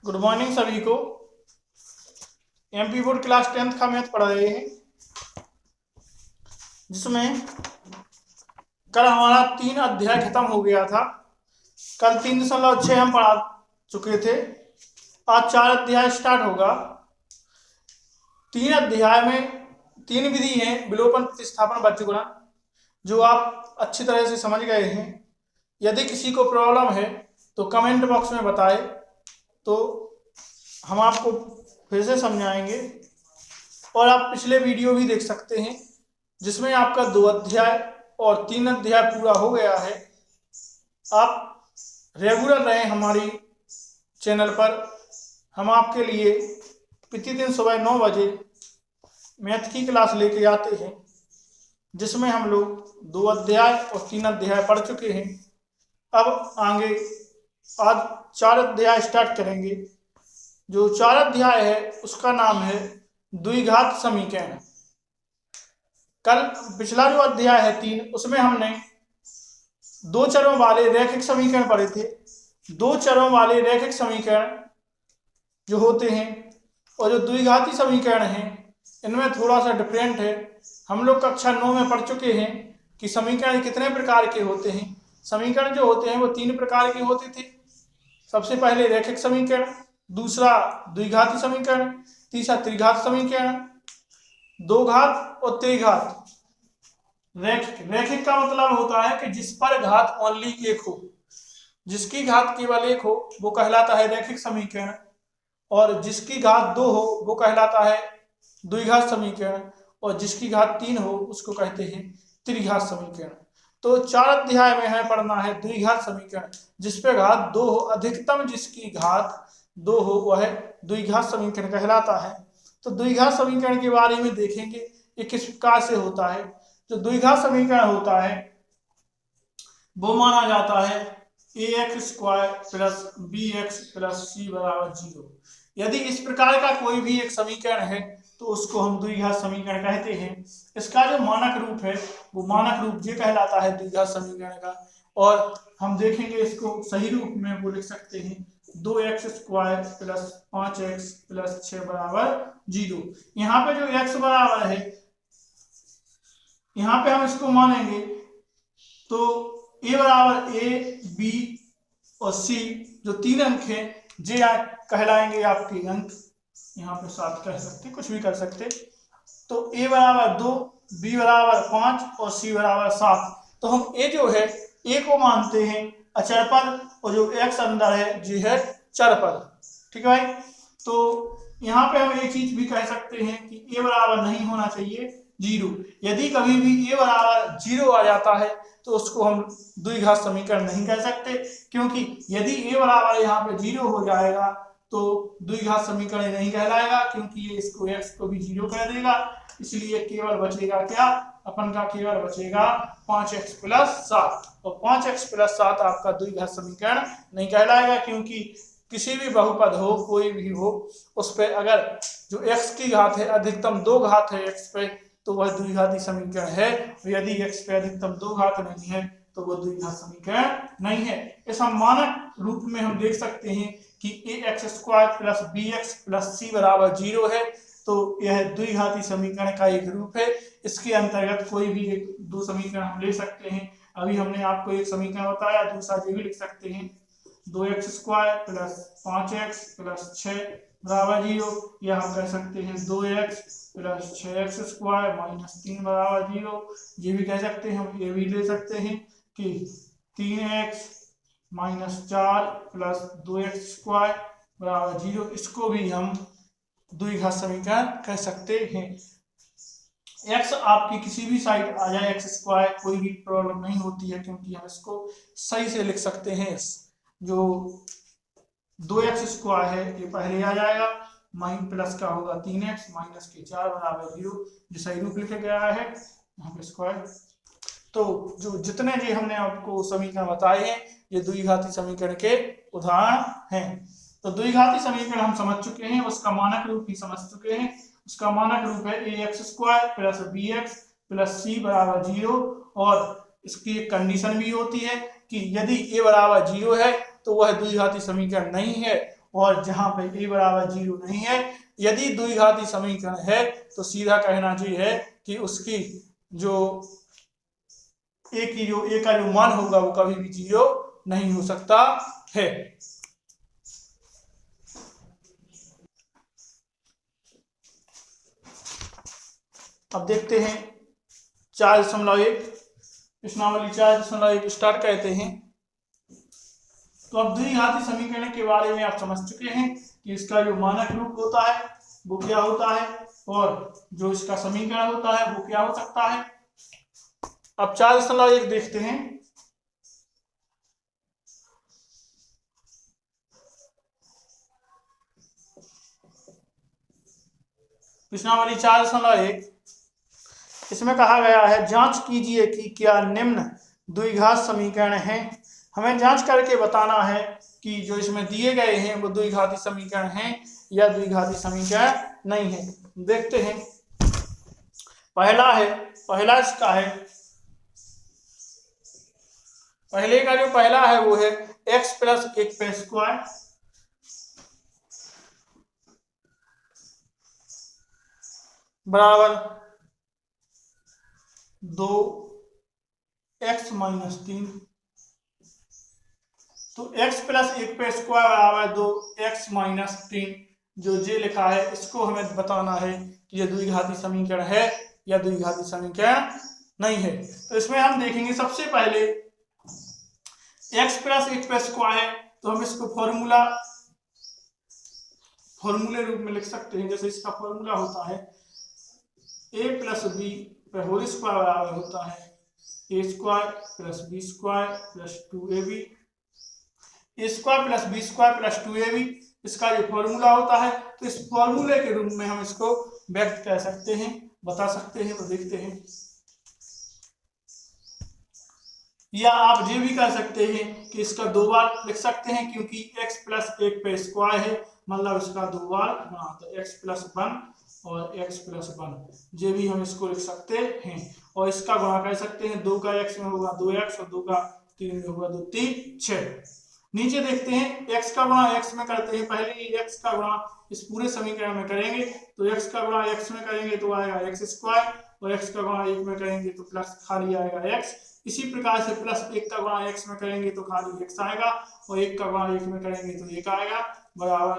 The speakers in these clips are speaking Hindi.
गुड मॉर्निंग सभी को। एमपी बोर्ड क्लास 10th का मैथ पढ़ रहे हैं, जिसमें कल हमारा 3 अध्याय खत्म हो गया था। कल 3.6 हम पढ़ा चुके थे। आज 4 अध्याय स्टार्ट होगा। 3 अध्याय में 3 विधि हैं विलोपन, प्रतिस्थापन, बज्रगुणन, जो आप अच्छी तरह से समझ गए हैं। यदि किसी को प्रॉब्लम है तो कमेंट बॉक्स में बताए, तो हम आपको फिर से समझाएंगे। और आप पिछले वीडियो भी देख सकते हैं, जिसमें आपका 2 अध्याय और 3 अध्याय पूरा हो गया है। आप रेगुलर रहें हमारी चैनल पर। हम आपके लिए प्रतिदिन सुबह 9 बजे मैथ की क्लास लेके आते हैं, जिसमें हम लोग 2 अध्याय और 3 अध्याय पढ़ चुके हैं। अब आगे आज 4 अध्याय स्टार्ट करेंगे। जो 4 अध्याय है उसका नाम है द्विघात समीकरण। कल पिछला जो अध्याय है 3, उसमें हमने 2 चरों वाले रैखिक समीकरण पढ़े थे। 2 चरों वाले रैखिक समीकरण जो होते हैं और जो द्विघाती समीकरण हैं, इनमें थोड़ा सा डिफरेंट है। हम लोग कक्षा 9 में पढ़ चुके हैं कि समीकरण कितने प्रकार के होते हैं। समीकरण जो होते हैं वो 3 प्रकार के होते थे। सबसे पहले रैखिक समीकरण, दूसरा द्विघाती समीकरण, तीसरा त्रिघात समीकरण। 2 घात और त्रिघात। रैखिक का मतलब होता है कि जिस पर घात ओनली 1 हो, जिसकी घात केवल 1 हो वो कहलाता है रैखिक समीकरण, और जिसकी घात 2 हो वो कहलाता है द्विघात समीकरण, और जिसकी घात 3 हो उसको कहते हैं त्रिघात समीकरण। तो 4 अध्याय में हमें पढ़ना है द्विघात समीकरण, जिसपे घात 2 हो। अधिकतम जिसकी घात 2 हो वह द्विघात समीकरण कहलाता है। तो द्विघात समीकरण के बारे में देखेंगे ये किस प्रकार से होता है। जो द्विघात समीकरण होता है वो माना जाता है ax² plus bx plus c बराबर 0। यदि इस प्रकार का कोई भी एक समीकरण है तो उसको हम द्विघात समीकरण कहते हैं। इसका जो मानक रूप है वो मानक रूप ये कहलाता है द्विघात समीकरण का। और हम देखेंगे इसको सही रूप में वो लिख सकते हैं 2x² प्लस 5x प्लस 6 बराबर 0। यहाँ पे जो x बराबर है, यहाँ पे हम इसको मानेंगे तो a बराबर a, b और c जो 3 अंक हैं जे कहलाएंगे आपके अंक। यहाँ पे 7 कह सकते, कुछ भी कर सकते। तो a बराबर 2, b बराबर 5 और c बराबर 7। तो हम a जो है a को मानते हैं अचर पद, और जो x अंदर है ये है चर पद। ठीक है भाई। तो यहाँ पे हम एक चीज भी कह सकते हैं कि a बराबर नहीं होना चाहिए 0। यदि कभी भी a बराबर 0 आ जाता है तो उसको हम द्विघात समीकरण नहीं कह सकते, क्योंकि यदि a बराबर यहाँ पे 0 हो जाएगा तो द्विघात समीकरण नहीं कहलाएगा, क्योंकि ये इसको x को भी 0 कह देगा। इसलिए केवल बचेगा क्या, अपन का केवल बचेगा 5x प्लस 7। और 5x प्लस 7 आपका द्विघात समीकरण नहीं कहलाएगा, क्योंकि किसी भी बहुपद हो, कोई भी हो, उस पर अगर जो x की घात है अधिकतम 2 घात है x पे तो वह द्विघाती समीकरण है। यदि x पे अधिकतम 2 घात नहीं है तो वह द्विघात समीकरण नहीं है। इस हम मानक रूप में हम देख सकते हैं कि ax² plus bx plus c बराबर 0 है। तो यह द्विघाती समीकरण का एक रूप है। इसके अंतर्गत कोई भी एक 2 समीकरण हम ले सकते हैं। अभी हमने आपको एक समीकरण बताया, दूसरा ये भी लिख सकते हैं 2x² प्लस 5x प्लस 6 बराबर 0, या हम कह सकते हैं 2x प्लस 6x² माइनस 3 बराबर 0। ये भी कह सकते हैं, हम ये भी ले सकते हैं कि 3x माइनस 4 प्लस 2x² बराबर 0। इसको भी हम द्विघात समीकरण कह सकते हैं। x आपकी किसी भी साइड आ जाए x², कोई भी प्रॉब्लम नहीं होती है, क्योंकि हम इसको सही से लिख सकते हैं। जो 2x² है ये पहले आ जाएगा, माइन प्लस का होगा 3x माइनस के 4 बराबर 0, जो सही रूप लिखा गया है यहाँ पे स्क्वायर। तो जो जितने जी हमने आपको समीकरण बताए हैं ये द्विघाती समीकरण के उदाहरण हैं। तो द्विघाती समीकरण हम समझ चुके हैं, उसका मानक रूप भी समझ चुके हैं। उसका मानक रूप है ax² plus bx plus c बराबर 0। और इसकी एक कंडीशन भी होती है कि यदि a बराबर 0 है तो वह द्विघाती समीकरण नहीं है, और जहां पे a बराबर 0 नहीं है। यदि द्विघाती समीकरण है तो सीधा कहना चाहिए कि उसकी जो a का जो मान होगा वो कभी भी 0 नहीं हो सकता है। अब देखते हैं 4.1 प्रश्नावली 4.1 स्टार्ट करते हैं। तो अब द्विघाती समीकरण के बारे में आप समझ चुके हैं कि इसका जो मानक रूप होता है वो क्या होता है और जो इसका समीकरण होता है वो क्या हो सकता है। अब 4.1 देखते हैं। प्रश्नावली 4.1 इसमें कहा गया है जांच कीजिए कि क्या निम्न द्विघात समीकरण हैं। हमें जांच करके बताना है कि जो इसमें दिए गए हैं वो द्विघाती समीकरण हैं या द्विघाती समीकरण नहीं है। देखते हैं। पहला इसका है, पहले का जो पहला है वो है x प्लस 1 पे स्क्वायर बराबर 2x माइनस 3। तो x प्लस 1 पे स्क्वायर बराबर 2x माइनस 3 जो जे लिखा है इसको हमें बताना है कि ये द्विघाती समीकरण है या द्विघाती समीकरण नहीं है। तो इसमें हम देखेंगे सबसे पहले x प्लस 1 पे स्क्वायर है तो हम इसको फॉर्मूले रूप में लिख सकते हैं। जैसे इसका फॉर्मूला होता है a प्लस बी पे होल स्क्वायर बराबर होता है a square plus B square plus 2ab। a square plus B square plus 2ab इसका जो फॉर्मूला होता है तो इस फॉर्मूले के रूप में हम इसको व्यक्त कर सकते हैं, बता सकते हैं। तो देखते हैं। या आप ये भी कर सकते हैं कि इसका 2 बार लिख सकते हैं क्योंकि x प्लस 1 पे स्क्वायर है मतलब इसका 2 बार बना तो x प्लस 1 और x प्लस 1 ये भी हम इसको लिख सकते हैं। और इसका गुणा कर सकते हैं। 2 का x में होगा 2x और 2 का 3 में होगा 2 3 6। नीचे देखते हैं x का गुणा x में करते हैं। पहले ही x का गुणा इस पूरे समीकरण में करेंगे तो x का गुणा x में करेंगे तो आएगा x स्क्वायर और x का गुणा 1 में करेंगे तो प्लस खाली आएगा x। इसी प्रकार से प्लस 1 का गुणा x में करेंगे तो खाली x आएगा और 1 का गुणा 1 में करेंगे तो 1 आएगा बराबर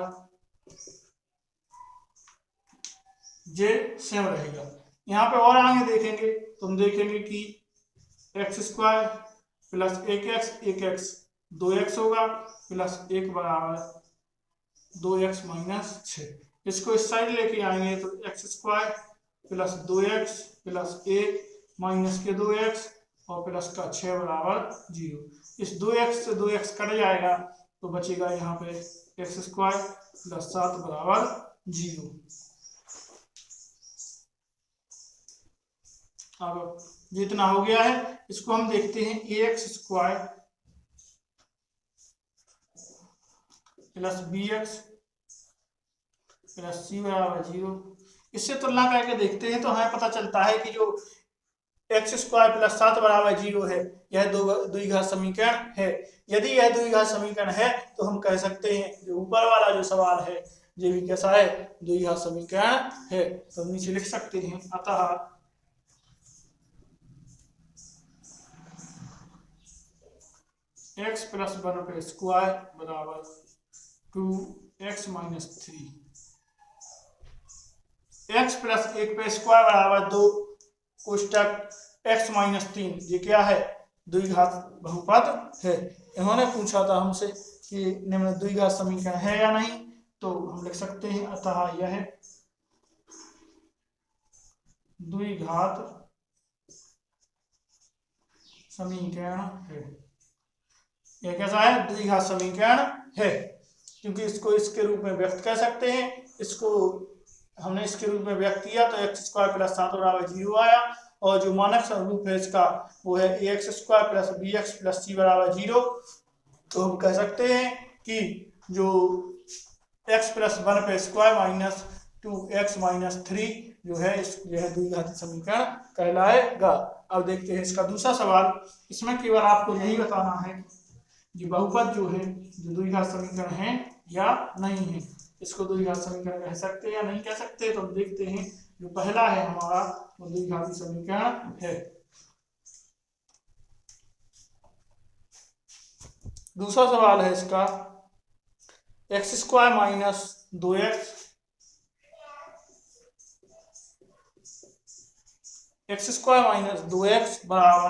जे सेम रहेगा। यहाँ पे और आगे देखेंगे तो हम देखेंगे कि x square plus 1x 2x होगा प्लस 1 बराबर 2x माइनस 6। इसको इस साइड लेके आएंगे तो x square plus 2x plus 1 minus के 2x और प्लस का 6 बराबर 0। इस 2x से 2x कट जाएगा तो बचेगा यहाँ पे x स्क्वायर प्लस 7 बराबर 0। अब जितना हो गया है इसको हम देखते हैं ax square plus bx plus c बराबर 0। इससे तुलना करके देखते हैं तो हमें पता चलता है कि जो x स्क्वायर प्लस 7 बराबर 0 है यह द्विघात समीकरण है। यदि यह द्विघात समीकरण है तो हम कह सकते हैं जो ऊपर वाला जो सवाल है ये भी कैसा है द्विघात समीकरण है। तो नीचे लिख सकते हैं अतः x प्लस 1 पे स्क्वायर बराबर 2x माइनस 3। x प्लस 1 पे स्क्वायर बराबर 2 कोष्टक x माइनस 3 ये क्या है द्विघात बहुपद है। इन्होंने पूछा था हमसे कि निम्न द्विघात समीकरण है या नहीं तो हम लिख सकते हैं अतः यह द्विघात समीकरण है। यह कैसा है द्विघात समीकरण है क्योंकि इसको इसके रूप में व्यक्त कर सकते हैं। इसको हमने इसके रूप में व्यक्त किया तो x स्क्वायर प्लस 7 बराबर 0 आया और जो मानक स्वरूप है इसका वो है ax square plus bx plus c बराबर 0। तो हम कह सकते हैं कि जो x प्लस 1 पे स्क्वायर माइनस 2x माइनस 3 जो है यह द्विघाती समीकरण कहलाएगा। अब देखते हैं इसका दूसरा सवाल। इसमें केवल आपको यही बताना है कि बहुपद जो है जो द्विघात समीकरण है या नहीं है। इसको द्विघात समीकरण कह सकते हैं या नहीं कह सकते, तो हम देखते हैं। जो पहला है हमारा वो द्विघाती समीकरण है। दूसरा सवाल है इसका, x square minus 2x x square minus 2x बराबर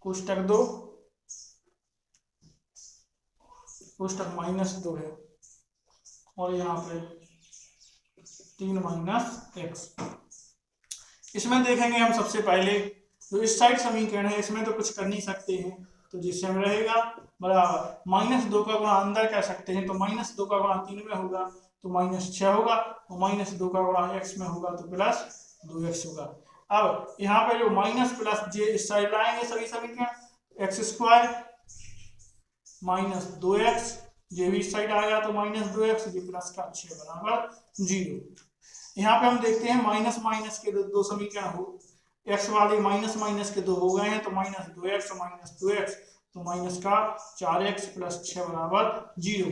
कोष्टक 2 कोष्टक -2 है और यहाँ पे 3 माइनस एक्स। इसमें देखेंगे हम सबसे पहले जो इस साइड समीकरण है इसमें तो कुछ कर नहीं सकते हैं, तो जिससे हम रहेगा बराबर -2 का गुणा अंदर कर सकते हैं, तो -2 का गुणा 3 में होगा तो -6 होगा, और -2 का गुणा x में होगा तो +2x होगा। अब यहाँ पे जो माइनस प्लस जे इस साइड लाएंगे सभी समीकरण, एक्स स्क्वायर -2x ये भी इस साइड आएगा तो -2x, ये प्लस का 6 बराबर 0। यहाँ पे हम देखते हैं माइनस माइनस के दो समीकरण हो, x वाले माइनस माइनस के 2 हो गए हैं तो -2x और -2x तो माइनस का 4x प्लस 6 बराबर 0।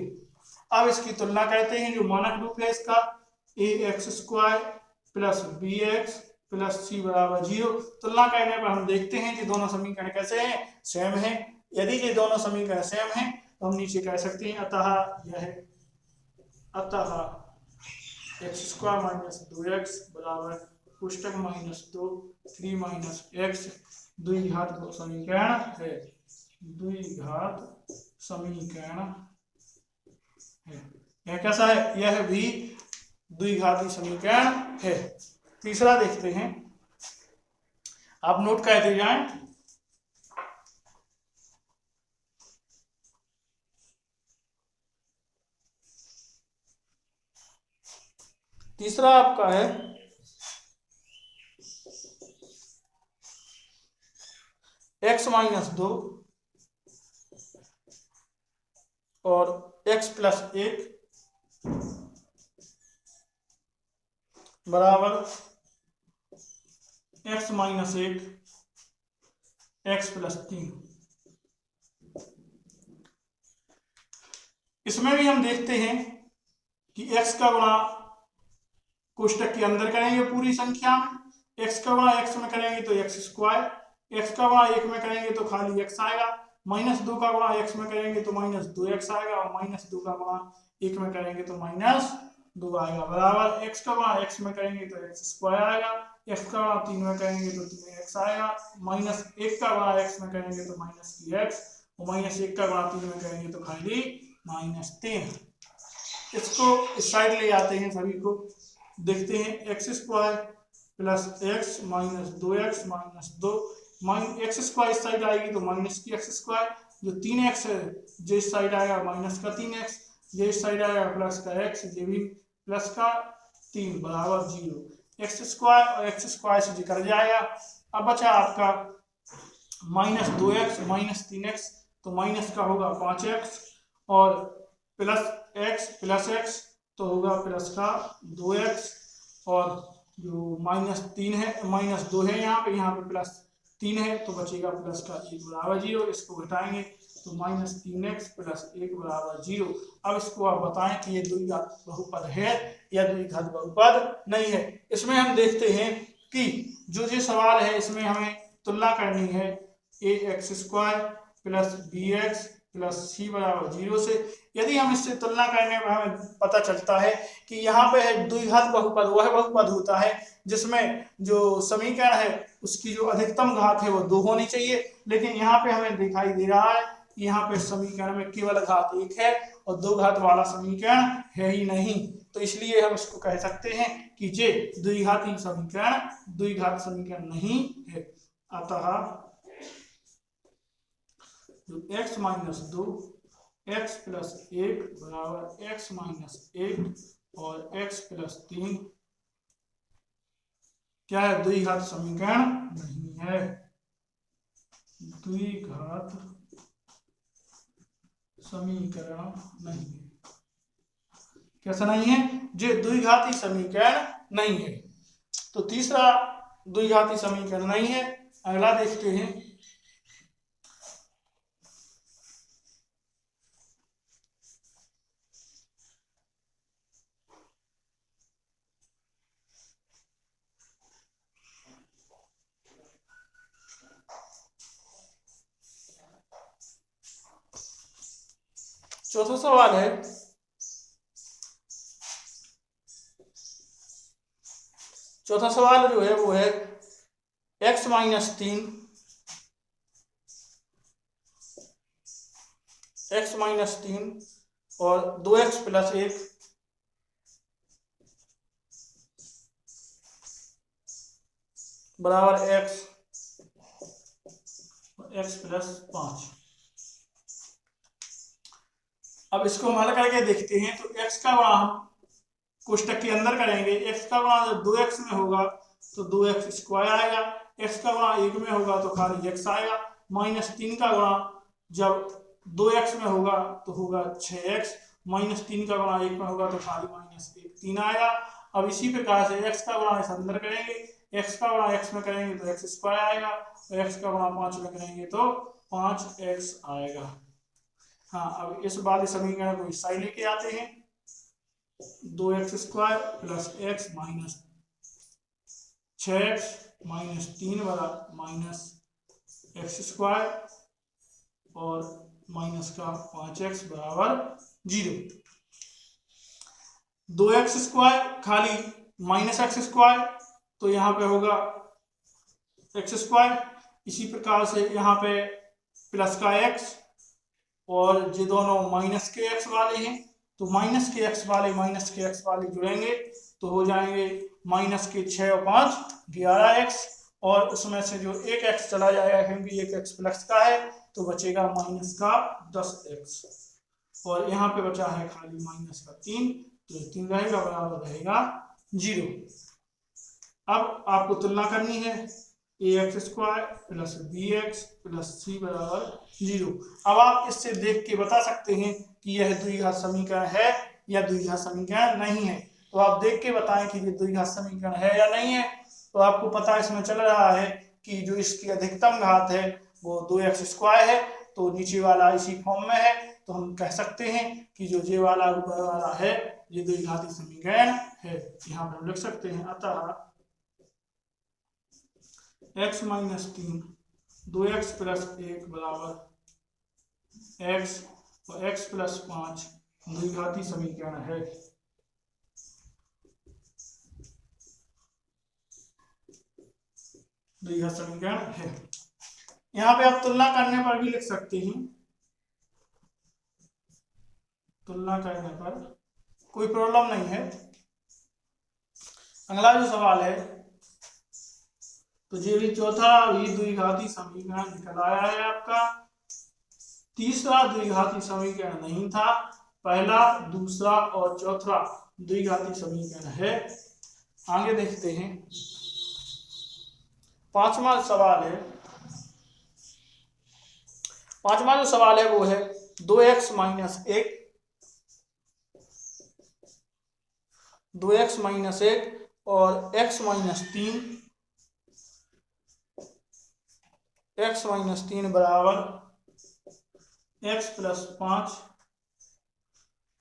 अब इसकी तुलना करते हैं, जो मानक रूप है इसका ax² plus bx plus c बराबर 0। तुलना करने पर हम देखते हैं कि दोनों समीकरण कैसे हैं, सेम है। यदि ये दोनों समीकरण सेम हैं तो हम नीचे कह सकते हैं अतः x² माइनस 2x बराबर कोष्टक -2 3 माइनस x द्विघात समीकरण है, द्विघात समीकरण है। यह कैसा है, यह भी द्विघाती समीकरण है। तीसरा देखते हैं, आप नोट करते जाएं। तीसरा आपका है x-2 और x + 1 बराबर x - 1 x + 3। इसमें भी हम देखते हैं कि x का गुणा कोष्टक के अंदर करेंगे पूरी संख्या में, x का गुणा x में करेंगे तो x², x का गुणा 1 में करेंगे तो खाली x आएगा, -2 का गुणा x में करेंगे तो -2x आएगा, और -2 का गुणा 1 में करेंगे तो -2 आएगा बराबर x का गुणा x में करेंगे तो x² आएगा, x का गुणा 3 में करेंगे तो 3x आएगा, -1 का गुणा x में करेंगे तो -3x, और -1 का गुणा 3 में करेंगे तो खाली -3। इसको इस साइड ले आते हैं, सभी को देखते हैं। x² plus x -2x -2 x² इस साइड आएगी तो -x², जो 3x है जो इस साइड आएगा -3x, ये इस साइड आएगा +x, ये भी +3 बराबर 0। x² और x² से कट जाएगा। अब बचा आपका -2x -3x, तो माइनस का होगा 5x और +x तो होगा प्लस का 2x, और जो -3 है -2 है यहाँ पे +3 है तो बचेगा प्लस का 1 बराबर 0। इसको घटाएंगे तो -3x + 1 बराबर 0। अब इसको आप बताएं कि ये द्विघात बहुपद है या द्विघात बहुपद नहीं है। इसमें हम देखते हैं कि जो सवाल है इसमें हमें तुलना करनी है ax² plus bx plus c बराबर 0 से। यदि हम इससे तुलना करने पर हमें पता चलता है कि यहाँ पे है द्विघात बहुपद, वह बहुपद होता है जिसमें जो समीकरण है उसकी जो अधिकतम घात है वो 2 होनी चाहिए, लेकिन यहाँ पे हमें दिखाई दे रहा है कि यहाँ पे समीकरण में केवल घात 1 है और 2 घात वाला समीकरण है ही नहीं, तो इसलिए हम इसको कह सकते हैं कि ये द्विघात समीकरण नहीं है। अतः x - 2 x + 1 बराबर x - 1 और x + 3 क्या है, द्विघात समीकरण नहीं है। द्विघात समीकरण नहीं है। कैसा नहीं है, जो द्विघाती समीकरण नहीं है। तो तीसरा द्विघाती समीकरण नहीं है। अगला देखते हैं, चौथा सवाल है चौथा सवाल जो है वो है x माइनस 3 और 2x प्लस 1 बराबर x प्लस 5। अब इसको हम हल करके देखते हैं। तो x का गुणा हम कोष्टक के अंदर करेंगे। x का गुणा जब 2x में होगा तो 2x स्क्वायर आएगा, x का गुणा 1 में होगा तो खाली x आएगा, माइनस 3 का गुणा जब 2x में होगा तो होगा 6x, माइनस 3 का गुणा 1 में होगा तो खाली माइनस 1 3 आएगा। अब इसी प्रकार से x का गुणा इस अंदर करेंगे, x का गुणा x में करेंगे तो x स्क्वायर आएगा, और x का गुणा 5 में करेंगे तो 5x आएगा। हाँ, अब इस वाले समीकरण को इस साइड लेके आते हैं। 2x square plus x minus 6x minus 3 बराबर माइनस x स्क्वायर और माइनस का 5x बराबर 0। 2x स्क्वायर खाली माइनस x स्क्वायर तो यहाँ पे होगा x स्क्वायर। इसी प्रकार से यहाँ पे प्लस का x और ये दोनों माइनस के x वाले हैं, तो माइनस के x वाले जुड़ेंगे तो हो जाएंगे माइनस के 6 और 5 11x, और उसमें से जो एक x चला जाएगा क्योंकि एक x प्लस का है तो बचेगा माइनस का 10x, और यहाँ पे बचा है खाली माइनस का 3, तो 3 रहेगा बराबर रहेगा 0। अब आपको तुलना करनी है ax square plus bx plus c बराबर 0। अब आप इससे देख के बता सकते हैं कि यह द्विघात समीकरण है या द्विघात समीकरण नहीं है। तो आप देख के बताएं कि ये द्विघात समीकरण है या नहीं है। तो आपको पता इसमें चल रहा है कि जो इसकी अधिकतम घात है वो 2x स्क्वायर है, तो नीचे वाला इसी फॉर्म में है, तो हम कह सकते हैं कि जो ये वाला ऊपर वाला है ये द्विघाती समीकरण है। यहाँ पर हम लिख सकते हैं अतः x माइनस 3 2x प्लस 1 बराबर x और x प्लस 5 द्विघाती समीकरण है। द्विघात समीकरण है। यहाँ पे आप तुलना करने पर भी लिख सकते हैं, तुलना करने पर कोई प्रॉब्लम नहीं है। अगला जो सवाल है तो ये भी चौथा भी द्विघाती समीकरण निकल आया है आपका। तीसरा द्विघाती समीकरण नहीं था, पहला दूसरा और चौथा द्विघाती समीकरण है। आगे देखते हैं। पांचवा जो सवाल है वो है 2x माइनस 1 और x माइनस 3 बराबर x प्लस 5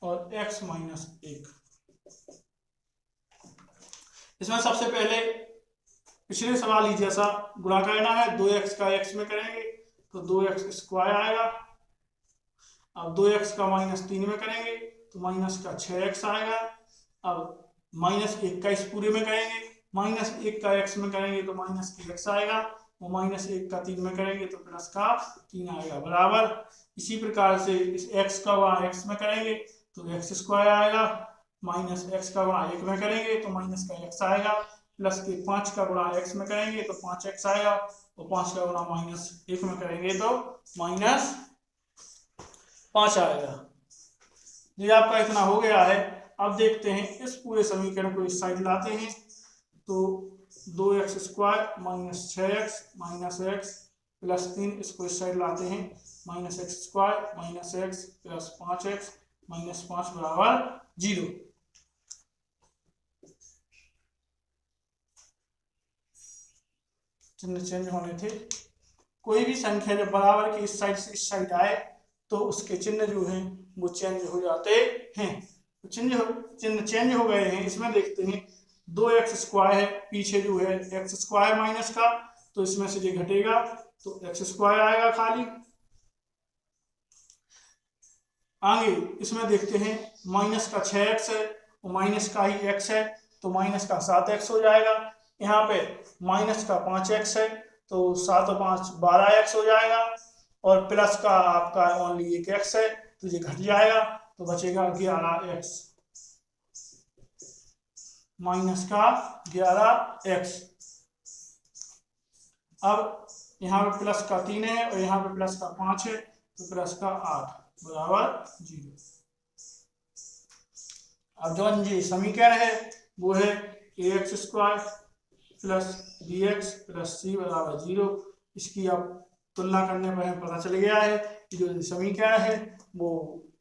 और x माइनस 1। इसमें सबसे पहले पिछले सवाल ही जैसा गुणा करना है। 2x का x में करेंगे तो 2x स्क्वायर आएगा। अब 2x का माइनस 3 में करेंगे तो माइनस का 6x आएगा। अब माइनस 1 का इस पूरे में करेंगे, माइनस 1 का x में करेंगे तो माइनस के x आएगा, और माइनस 1 का 3 में करेंगे तो प्लस का 3 आएगा बराबर। इसी प्रकार से इस x का गुणा x में करेंगे तो x स्क्वायर आएगा, माइनस x का गुणा 1 में करेंगे तो माइनस का x आएगा, प्लस के 5 का गुणा x में करेंगे तो 5x आएगा, और 5 का गुणा माइनस 1 में करेंगे तो माइनस 5 आएगा। ये आपका इतना हो गया है। अब देखते हैं इस पूरे समीकरण को इस साइड लाते हैं तो 2x square minus 6x minus x plus 3 इसको इस साइड लाते हैं, minus x square minus x plus 5x minus 5 बराबर 0। चिन्ह चेंज होने थे। कोई भी संख्या जब बराबर की इस साइड से इस साइड आए तो उसके चिन्ह जो हैं वो चेंज हो जाते हैं। चिन्ह चेंज हो गए हैं। इसमें देखते हैं 2x स्क्वायर है, पीछे जो है x स्क्वायर माइनस का, तो इसमें से ये घटेगा तो x स्क्वायर आएगा खाली। आगे इसमें देखते हैं माइनस का 6x है और माइनस का ही x है, तो माइनस का 7x हो जाएगा। यहाँ पे माइनस का 5x है तो 7 और 5 12x हो जाएगा, और प्लस का आपका ओनली एक x है तो ये घट जाएगा, तो बचेगा 11x माइनस का 11x। अब यहाँ पे प्लस का 3 है और यहाँ पे प्लस का 5 है, तो प्लस का 8 बराबर 0। अब जो ये समीकरण है वो है ax² plus bx plus c बराबर 0। इसकी अब तुलना करने पर हमें पता चल गया है कि जो समीकरण है वो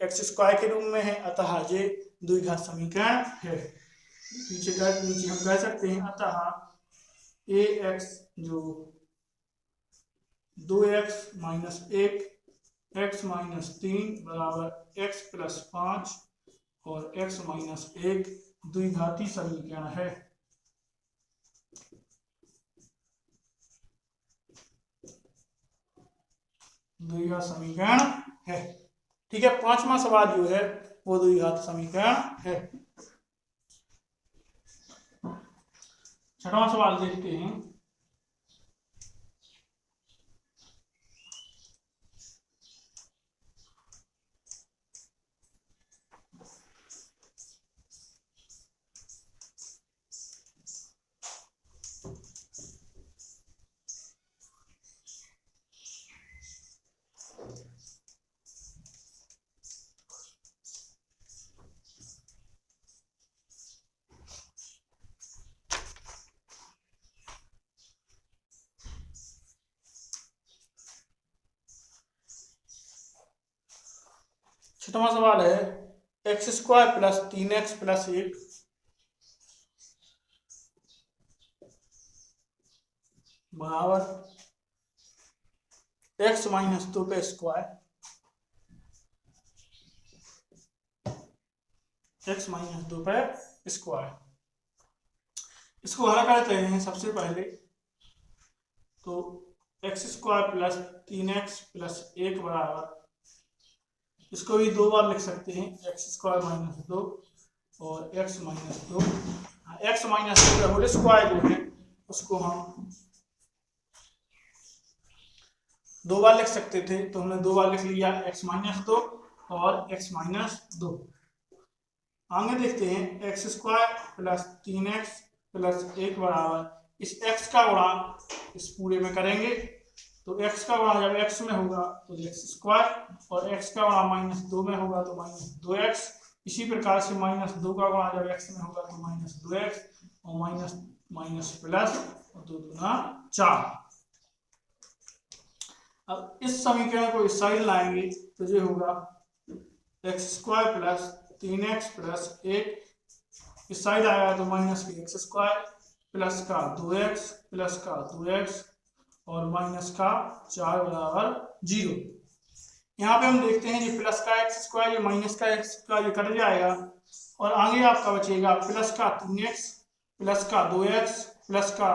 x² के रूप में है, अतः ये द्विघात समीकरण है। नीचे हम कह सकते हैं अतः ax जो 2x माइनस 1 x माइनस 3 बराबर x प्लस 5 और x माइनस 1 द्विघाती समीकरण है। द्विघात समीकरण है। ठीक है, पांचवा सवाल जो है वो द्विघात समीकरण है। छठवां सवाल देखते हैं। छठवां सवाल है x² प्लस 3x प्लस 1 बराबर x माइनस 2 पे स्क्वायर, x माइनस 2 पे स्क्वायर। इसको हल करते हैं सबसे पहले, तो x² प्लस 3x प्लस 1 बराबर, इसको भी दो बार लिख सकते हैं, x² माइनस 2 और x माइनस 2। x माइनस 2 का होल स्क्वायर जो है उसको हम दो बार लिख सकते थे, तो हमने दो बार लिख लिया, x माइनस 2 और x माइनस 2। आगे देखते हैं x² प्लस 3x प्लस 1 बराबर, इस x का गुणा इस पूरे में करेंगे, तो x का गुणा जब x में होगा तो x² और x का गुणा माइनस 2 में होगा तो माइनस 2x। इसी प्रकार से माइनस 2 का गुणा जब x में होगा तो माइनस 2x और माइनस माइनस प्लस और 2 दूना 4। अब इस समीकरण को इस साइड लाएंगे तो ये होगा x² प्लस 3x प्लस 1, इस साइड आएगा तो माइनस की x² प्लस का 2x प्लस का 2x और माइनस का 4 बराबर 0। यहाँ पे हम देखते हैं ये प्लस का x² ये माइनस का x² ये कट जाएगा और आगे आपका बचेगा प्लस का 3x प्लस का 2x प्लस का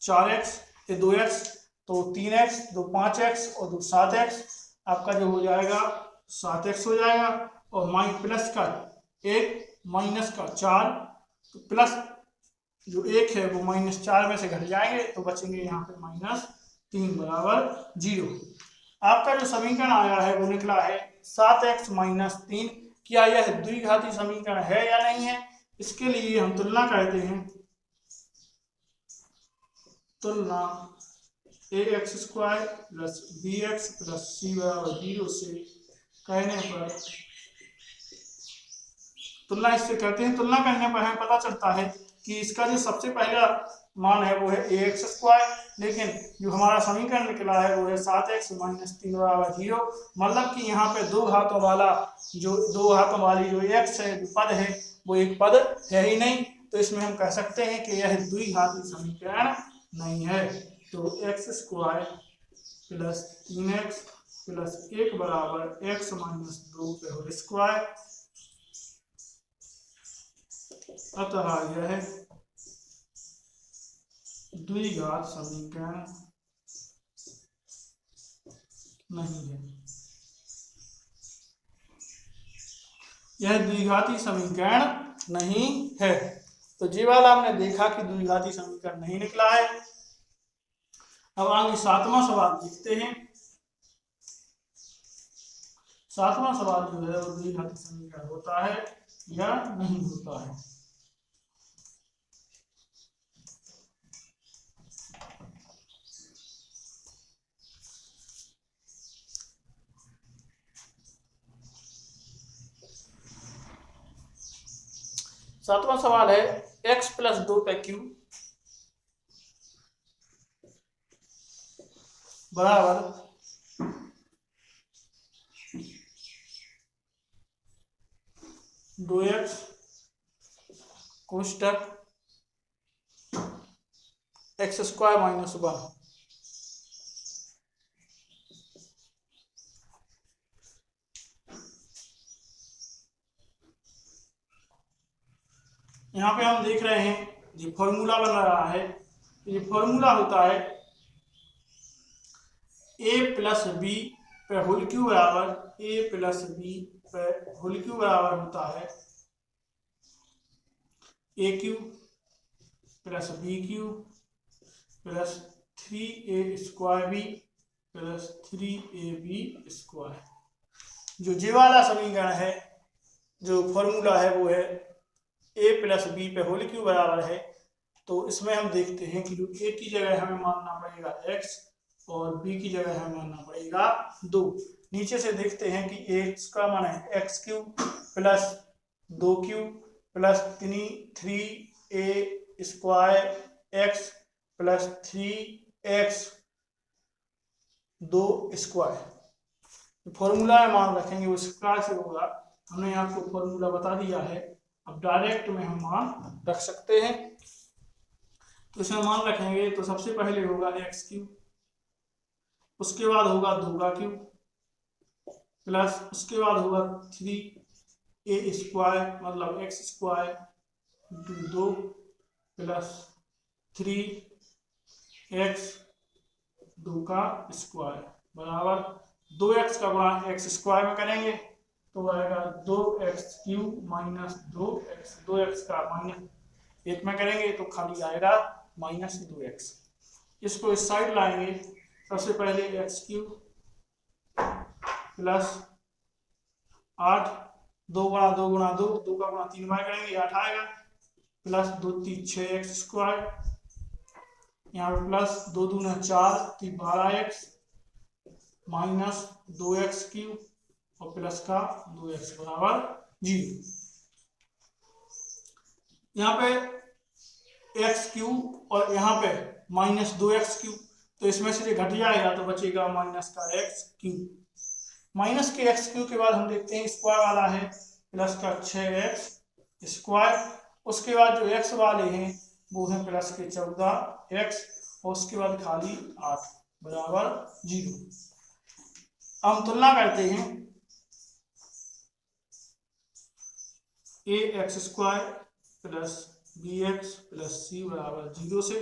4x, ये 2x तो 3x 2 5x और 2 7x, आपका जो हो जाएगा 7x हो जाएगा, और प्लस का 1 माइनस का 4, तो प्लस जो 1 है वो माइनस 4 में से घट जाएंगे तो बचेंगे यहाँ पे माइनस 3 बराबर 0। आपका जो समीकरण आया है वो निकला है 7x माइनस 3। क्या यह द्विघाती समीकरण है या नहीं है, इसके लिए हम तुलना करते हैं। तुलना ax² plus bx plus c बराबर 0 से कहने पर, तुलना इससे करते हैं, तुलना करने पर हमें पता चलता है कि इसका जो सबसे पहला मान है वो है ax², लेकिन जो हमारा समीकरण निकला है वो है 7x माइनस 3 बराबर 0। मतलब कि यहाँ पे दो घातों वाली जो x है पद है वो एक पद है ही नहीं, तो इसमें हम कह सकते हैं कि यह द्विघाती समीकरण नहीं है। तो x² प्लस 3x प्लस 1 बराबर x माइनस 2 पे होल स्क्वायर, अतः यह द्विघात समीकरण नहीं है। यह द्विघाती समीकरण नहीं है। तो जी वाला हमने देखा कि द्विघाती समीकरण नहीं निकला है। अब आगे 7वां सवाल देखते हैं। 7वां सवाल जो है वो द्विघाती समीकरण होता है या नहीं होता है। सातवां सवाल है x प्लस 2 पे q बराबर 2x कोष्टक x स्क्वायर माइनस 1। यहाँ पे हम देख रहे हैं ये फॉर्मूला बन रहा है। ये फॉर्मूला होता है a प्लस बी पे होल क्यू बराबर a प्लस बी पे होल क्यू बराबर होता है A cube plus B cube plus 3a square B plus 3ab square. जो जे वाला समीकरण है, जो फॉर्मूला है वो है a प्लस बी पे होल क्यू बराबर है। तो इसमें हम देखते हैं कि a की जगह हमें मानना पड़ेगा x और b की जगह हमें मानना पड़ेगा 2। नीचे से देखते हैं कि x का मान है x cube plus 2q plus 3a square x plus 3x 2 square. Formula में मान रखेंगे उस प्रकार से होगा। हमने आपको फॉर्मूला बता दिया है, अब डायरेक्ट में हम मान रख सकते हैं। तो इसमें मान रखेंगे तो सबसे पहले होगा एक्स क्यूब, उसके बाद होगा 2 का क्यूब प्लस उसके बाद होगा 3a स्क्वायर मतलब एक्स स्क्वायर 2 प्लस 3x 2 का स्क्वायर बराबर 2x का गुणा एक्स स्क्वायर में करेंगे तो आएगा 2x क्यूब माइनस 2x का माइनस 1 में करेंगे तो खाली आएगा माइनस 2x। इसको इस साइड लाएंगे। सबसे पहले एक्स क्यूब प्लस 8 2 गुणा 2 गुणा 2 2 का गुणा 3 बार करेंगे 8 आएगा प्लस 2 3 6x स्क्वायर, यहाँ पे प्लस 2 दूना 4 3 12x माइनस 2x क्यूब और प्लस का 2x बराबर 0। यहाँ पे x क्यूब और यहाँ पे माइनस 2x क्यूब, तो इसमें से घट जाएगा तो बचेगा माइनस का x क्यूब। माइनस के x क्यूब के बाद हम देखते हैं स्क्वायर वाला है प्लस का 6x स्क्वायर। उसके बाद जो x वाले हैं वो है प्लस के 14x और उसके बाद खाली 8 बराबर 0। हम तुलना करते हैं ax square plus bx plus c बराबर 0 से।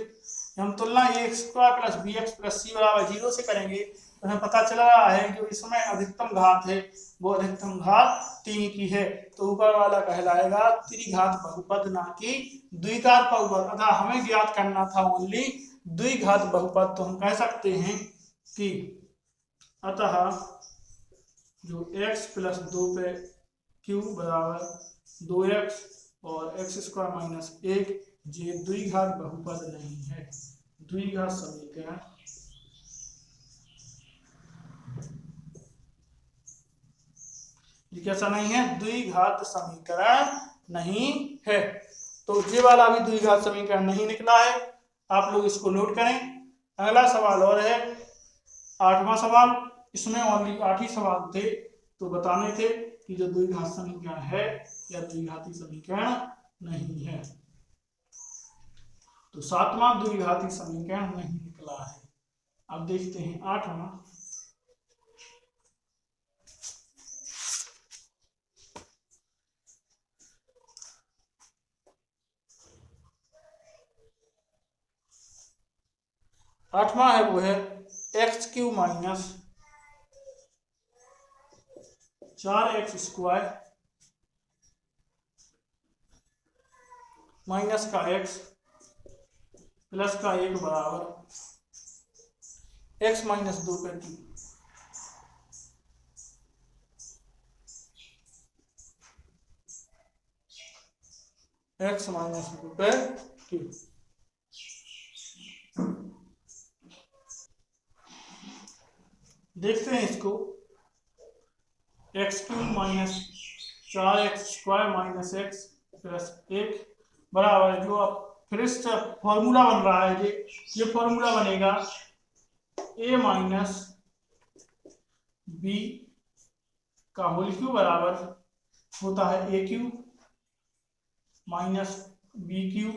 हम तुलना ax square plus bx plus c बराबर 0 से करेंगे तो हमें पता चल रहा है कि इसमें अधिकतम घात है वो अधिकतम घात 3 की है, तो ऊपर वाला कहलाएगा त्रिघात बहुपद ना कि द्विघात बहुपद। अतः हमें ज्ञात करना था ओनली द्विघात बहुपद। तो हम कह सकते हैं कि अतः जो x प्लस 2 पे q बराबर 2x और x स्क्वायर माइनस 1 ये द्विघात बहुपद नहीं है, द्विघात समीकरण ये कैसा नहीं है, द्विघात समीकरण नहीं है। तो ये वाला भी द्विघात समीकरण नहीं निकला है, आप लोग इसको नोट करें। अगला सवाल और है 8वां सवाल। इसमें ओनली 8 ही सवाल थे, तो बताने थे कि जो द्विघात समीकरण है या द्विघाती समीकरण नहीं है। तो 7वां द्विघाती समीकरण नहीं निकला है। अब देखते हैं 8वां। आठवां है वो है x Q minus 4x square minus का x प्लस का 1 बराबर x माइनस 2 पे q। x माइनस 2 पे q। देखते हैं इसको, x cube minus 4x² minus x plus 1 बराबर, जो अब फिर से फॉर्मूला बन रहा है, ये फॉर्मूला बनेगा a माइनस बी का होल क्यूब बराबर होता है a cube minus B cube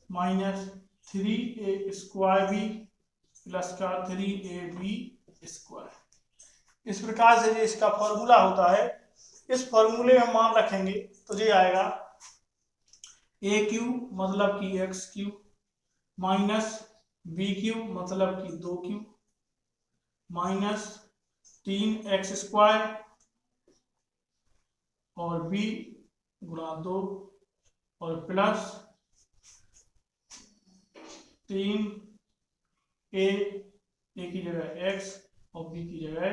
minus 3a² plus का 3ab²। इस प्रकार से जो इसका फॉर्मूला होता है, इस फॉर्मूले में मान रखेंगे तो ये आएगा a क्यूब मतलब कि x cube minus b cube मतलब कि 2 क्यूब माइनस 3x² और b गुणा 2 और प्लस 3a की जगह x और b की जगह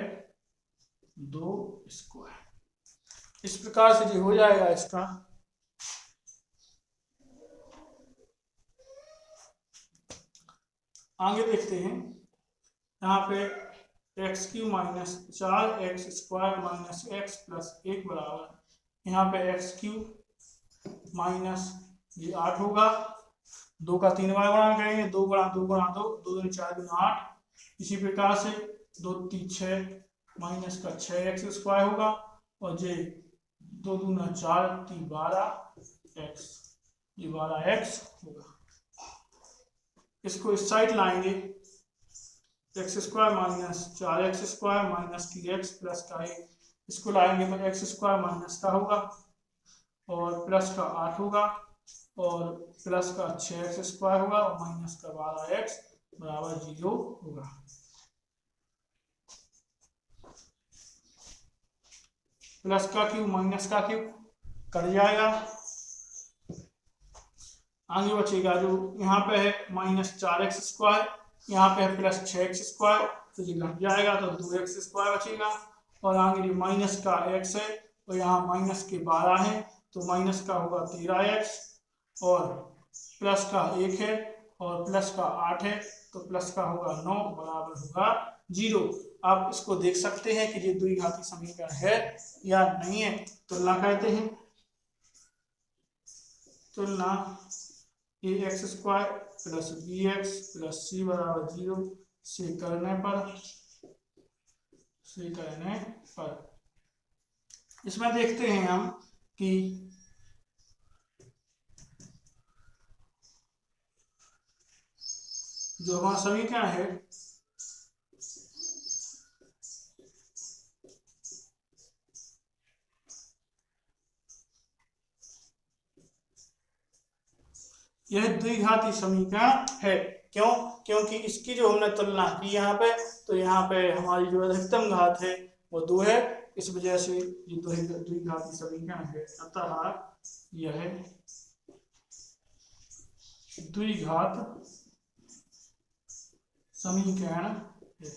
2²। इस प्रकार से जो हो जाएगा इसका आगे देखते हैं। यहाँ पे x cube minus 4x² minus x plus 1 बराबर, यहाँ पे एक्स क्यूब माइनस ये 8 होगा, 2 का 3 बार गुणा करेंगे, 2 गुणा 2 गुणा 2, 2 दूनी 4 दूनी 8। इसी प्रकार से 2 3 6 माइनस का 6x² होगा और ये 2 दूना 4 3 12x, ये 12x होगा। इसको इस साइड लाएंगे, x² माइनस 4x² माइनस की x प्लस का 1, इसको लाएंगे तो x² माइनस का होगा और प्लस का 8 होगा और प्लस का 6x² होगा और माइनस का 12x बराबर 0 होगा। प्लस का क्यूब माइनस का क्यूब कट जाएगा, आगे बचेगा जो यहाँ पे है माइनस 4x², यहाँ पे है प्लस 6x², तो ये घट जाएगा तो 2x² बचेगा और आगे माइनस का x है और यहाँ माइनस के 12 है तो माइनस का होगा 13x और प्लस का 1 है और प्लस का 8 है तो प्लस का होगा 9 बराबर होगा 0। आप इसको देख सकते हैं कि ये द्विघाती समीकरण है या नहीं है। तुलना कहते हैं, तुलना ax² plus bx plus c बराबर 0 से करने पर इसमें देखते हैं हम कि जो हमारा समीकरण है यह द्विघाती समीकरण है। क्यों? क्योंकि इसकी जो हमने तुलना की यहाँ पे, तो यहाँ पे हमारी जो अधिकतम घात है वो 2 है, इस वजह से ये द्विघाती समीकरण है। अतः यह द्विघात समीकरण है।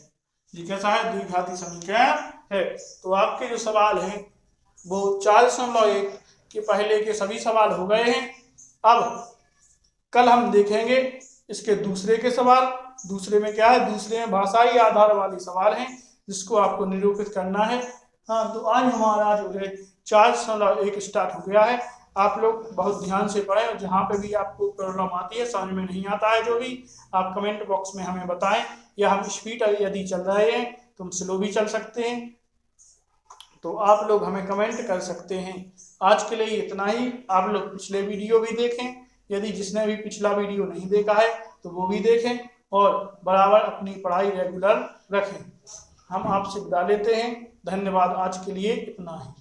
ये कैसा है? द्विघाती समीकरण है। तो आपके जो सवाल हैं वो 4.1 के पहले के सभी सवाल हो गए हैं। अब कल हम देखेंगे इसके दूसरे के सवाल। दूसरे में क्या है? दूसरे में भाषाई आधार वाले सवाल हैं जिसको आपको निरूपित करना है। हाँ, तो आज हमारा जो है 4.1 स्टार्ट हो गया है। आप लोग बहुत ध्यान से पढ़ें और जहाँ पे भी आपको प्रॉब्लम आती है, समझ में नहीं आता है, जो भी आप कमेंट बॉक्स में हमें बताएं, या हम स्पीड यदि चल रहे हैं तो हम स्लो भी चल सकते हैं, तो आप लोग हमें कमेंट कर सकते हैं। आज के लिए इतना ही। आप लोग पिछले वीडियो भी देखें, यदि जिसने भी पिछला वीडियो नहीं देखा है तो वो भी देखें और बराबर अपनी पढ़ाई रेगुलर रखें। हम आपसे विदा लेते हैं। धन्यवाद। आज के लिए इतना ही।